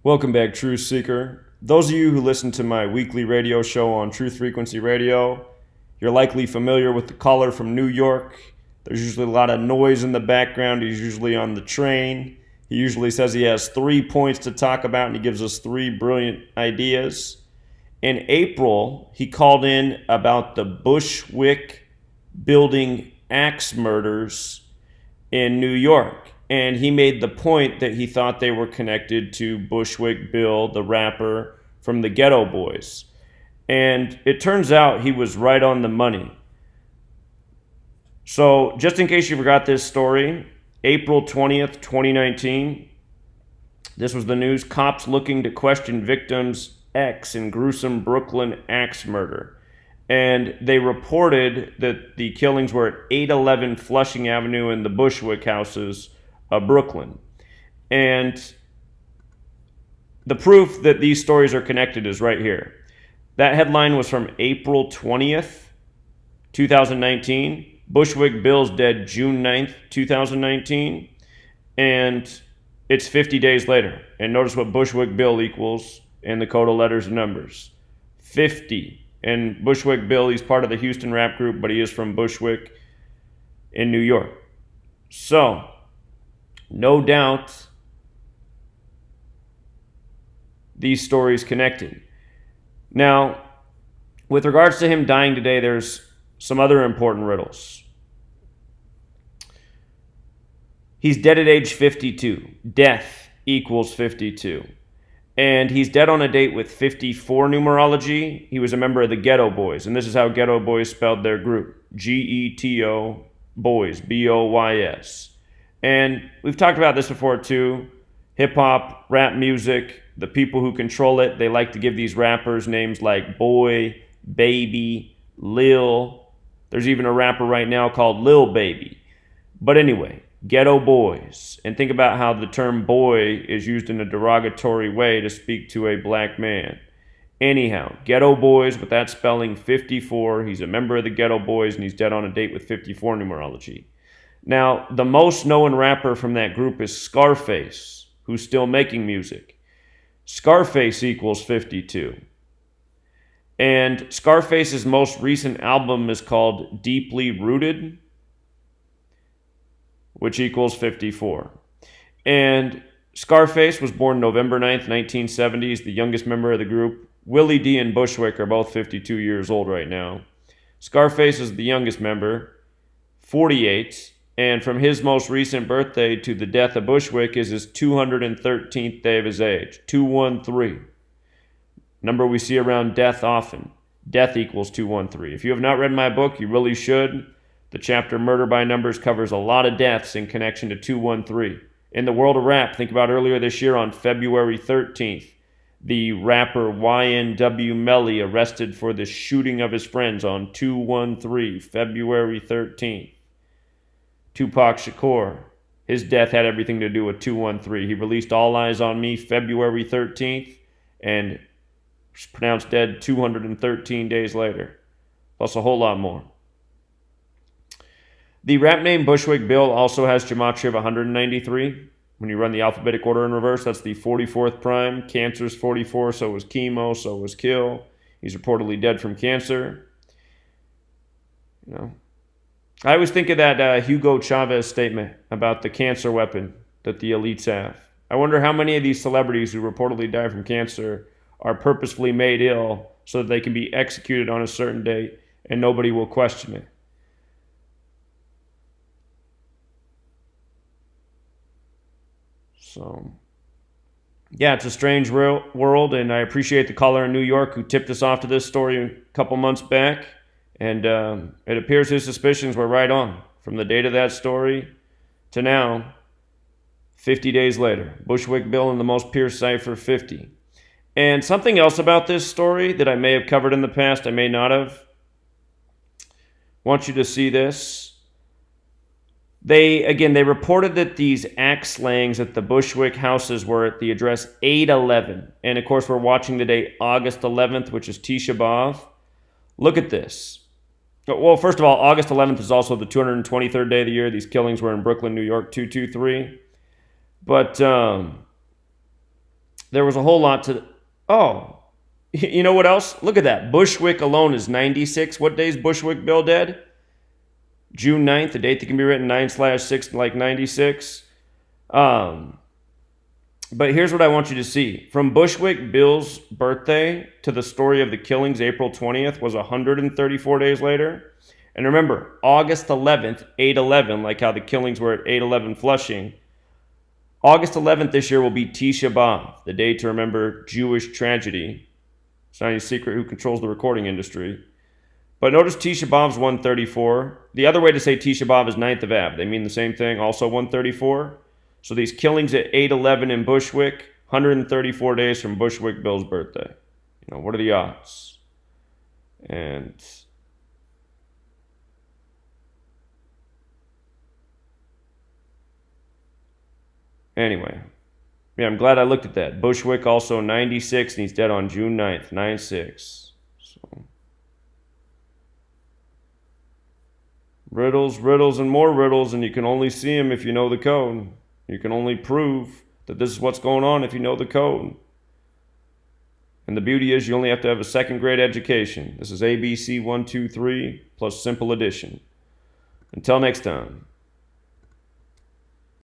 Welcome back, Truth Seeker. Those of you who listen to my weekly radio show on Truth Frequency Radio, you're likely familiar with the caller from New York. There's usually a lot of noise in the background. He's usually on the train. He usually says he has 3 points to talk about, and he gives us 3 brilliant ideas. In April, he called in about the Bushwick building axe murders in New York. And he made the point that he thought they were connected to Bushwick Bill, the rapper from the Geto Boys. And it turns out he was right on the money. So just in case you forgot this story, April 20th, 2019, this was the news. Cops looking to question victim's ex in gruesome Brooklyn axe murder. And they reported that the killings were at 811 Flushing Avenue in the Bushwick houses of Brooklyn. And the proof that these stories are connected is right here. That headline was from April 20th, 2019. Bushwick Bill's dead June 9th, 2019. And it's 50 days later. And notice what Bushwick Bill equals in the code of letters and numbers. 50. And Bushwick Bill, he's part of the Houston rap group, but he is from Bushwick in New York. So, no doubt these stories connected. Now, with regards to him dying today, there's some other important riddles. He's dead at age 52. Death equals 52. And he's dead on a date with 54 numerology. He was a member of the Geto Boys, and this is how Geto Boys spelled their group. Geto Boys, B-O-Y-S. And we've talked about this before too. Hip-hop, rap music, the people who control it, they like to give these rappers names like Boy, Baby, Lil. There's even a rapper right now called Lil Baby. But anyway, Geto Boys. And think about how the term boy is used in a derogatory way to speak to a black man. Anyhow, Geto Boys with that spelling 54. He's a member of the Geto Boys and he's dead on a date with 54 numerology. Now, the most known rapper from that group is Scarface, who's still making music. Scarface equals 52. And Scarface's most recent album is called Deeply Rooted, which equals 54. And Scarface was born November 9th, 1970. He's the youngest member of the group. Willie D and Bushwick are both 52 years old right now. Scarface is the youngest member, 48. And from his most recent birthday to the death of Bushwick is his 213th day of his age, 213. Number we see around death often. Death equals 213. If you have not read my book, you really should. The chapter Murder by Numbers covers a lot of deaths in connection to 213. In the world of rap, think about earlier this year on February 13th, the rapper YNW Melly arrested for the shooting of his friends on 213, February 13th. Tupac Shakur, his death had everything to do with 213. He released All Eyes on Me February 13th and was pronounced dead 213 days later, plus a whole lot more. The rap name Bushwick Bill also has Gematria of 193. When you run the alphabetic order in reverse, that's the 44th prime. Cancer's 44, so was chemo, so was kill. He's reportedly dead from cancer. You know, I always think of that Hugo Chavez statement about the cancer weapon that the elites have. I wonder how many of these celebrities who reportedly die from cancer are purposefully made ill so that they can be executed on a certain date and nobody will question it. So, yeah, it's a strange world, and I appreciate the caller in New York who tipped us off to this story a couple months back. And it appears his suspicions were right on. From the date of that story to now, 50 days later. Bushwick Bill in the most pierced cipher, 50. And something else about this story that I may have covered in the past, I may not have. Want you to see this. They reported that these axe slayings at the Bushwick houses were at the address 811. And of course, we're watching the date August 11th, which is Tisha B'Av. Look at this. Well, first of all, August 11th is also the 223rd day of the year. These killings were in Brooklyn, New York, 223. But there was a whole lot to... Oh, you know what else? Look at that. Bushwick alone is 96. What day is Bushwick Bill dead? June 9th, the date that can be written 9/6 like 96. But here's what I want you to see. From Bushwick Bill's birthday to the story of the killings, April 20th, was 134 days later. And remember, August 11th, 8/11, like how the killings were at 8/11 Flushing. August 11th this year will be Tisha B'Av, the day to remember Jewish tragedy. It's not any secret who controls the recording industry. But notice Tisha B'Av's 134. The other way to say Tisha B'Av is 9th of Av. They mean the same thing, also 134. So these killings at 8/11 in Bushwick, 134 days from Bushwick Bill's birthday. You know, what are the odds? And anyway, yeah, I'm glad I looked at that. Bushwick also 96, and he's dead on June 9th, 9/6. So riddles, riddles, and more riddles, and you can only see them if you know the code. You can only prove that this is what's going on if you know the code. And the beauty is you only have to have a second grade education. This is ABC 1, 2, 3 plus simple addition. Until next time.